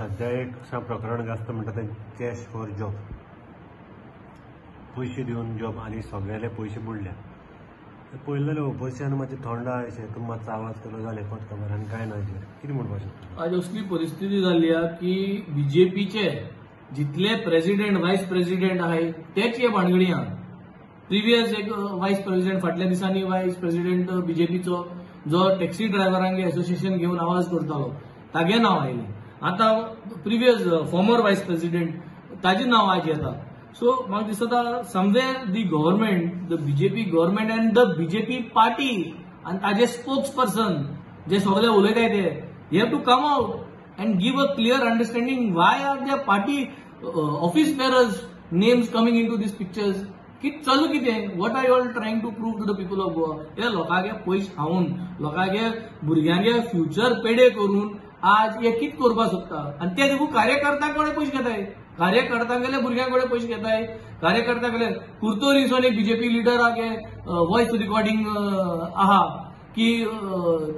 सध्या एक असं प्रकरण गाजता म्हणटा तें कॅश फॉर जॉब. पयशे दिवन जॉब आनी सगळ्याले पयशे बुडल्या. पळयलेलें ओपोजिशन मातशें थंड आयशें तुमी मातसो आवाज केलो जालें कोत खबर आनी कांय ना कितें म्हणपाक शकता. आज असली परिस्थिती जाल्ली आहे की बीजेपीचे जितले प्रेसिडेंट व्हायस प्रेसिडेंट आहे तेच हे भानगडी आहा. प्रिवियस एक व्हायस प्रेसिडेंट फाटल्या दिसांनी व्हायस प्रेसिडेंट बीजेपीचो जो टॅक्सी ड्रायव्हरांगे असोसिएशन घेऊन आवाज करतालो तागे नाव आयलें. आता प्रिवियस फॉर्मर व्हायस प्रेसिडेंट ताजे नाव आज येता. सो म्हाका दिसता somewhere the government, the BJP government and the BJP party आनी ताजे स्पोक्स पर्सन जे सगळे उलयताय ते have to come out and give a clear understanding why are the party office bearers names coming into these pictures. कितें चालू कितें? What are you all trying to prove to the people of Goa? हे लोकांगे पयशे खावन लोकांगे भुरग्यांगे future पेडे करून आज हे कितें करपाक सोदता आनी ते देखून कार्यकर्त्यांकडे पयशे घेताय. कार्यकर्त्यांगेले भुरग्यांकडे पयशे घेताय. कार्यकर्त्यांगेले कुर्तोरीसून एक बीजेपी लिडरागे व्हॉइस रिकॉर्डिंग आहा की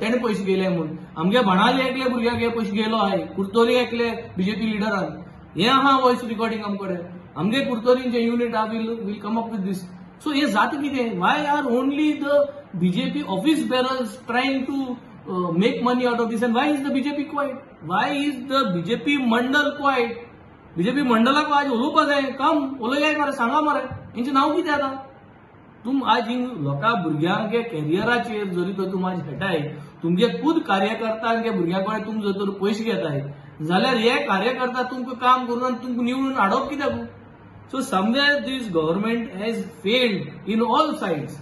तेणे पयशे गेले म्हणून. आमगे बाणाले एकले भुरग्याक हे पयशे गेलो आहे. कुर्तोरी एकले बीजेपी लिडरान हे आहा व्हॉइस रिकॉर्डिंग आमकडे. आमगे कुर्तोरींचे unit will come up with this. So हे जाता कितें? Why are only the BJP office bearers trying to make money out of this, and why is the BJP quiet? Why is the BJP मंडल quiet? BJP मंडलाक आज उलोवपाक जाय. कम उलयाय मरे, सांगा मरे हेंचें नांव कितें आतां? तुम आज लोकां भुरग्यांगे कॅरियराचेर जरी तर तुम आज खेळटाय, तुमगे खुद कार्यकर्त्यांगे भुरग्यां तुम जर तर पयशे घेताय जाल्यार हे कार्यकर्ता तुमकां काम करून आनी तुमकां निवडून हाडप कित्याक? So somewhere this government has failed in all sides.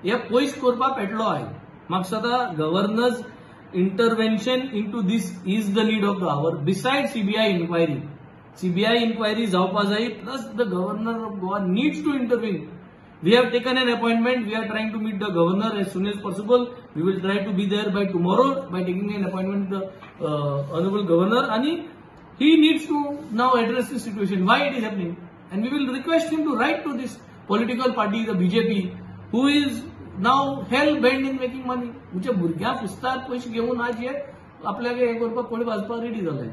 हे पयशे करपाक पेटलो आहे. म्हाका दिसता governor's intervention into this is the need of the hour. Beside CBI inquiry. CBI inquiry जावपा जाय, plus the governor of Goa needs to intervene. We have taken an appointment. We are trying to meet the governor as soon as possible. We will try to be there by tomorrow by taking an appointment the honourable governor. आणि he needs to now address this situation, why it is happening, and we will request him to write to this political party, the BJP, who is now hell bent in making money. म्हणजे भुरग्यां पुस्ताक पयशे घेऊन आज हे आपल्याक हे करपाक कोणी वाचपाक रेडी जालाय.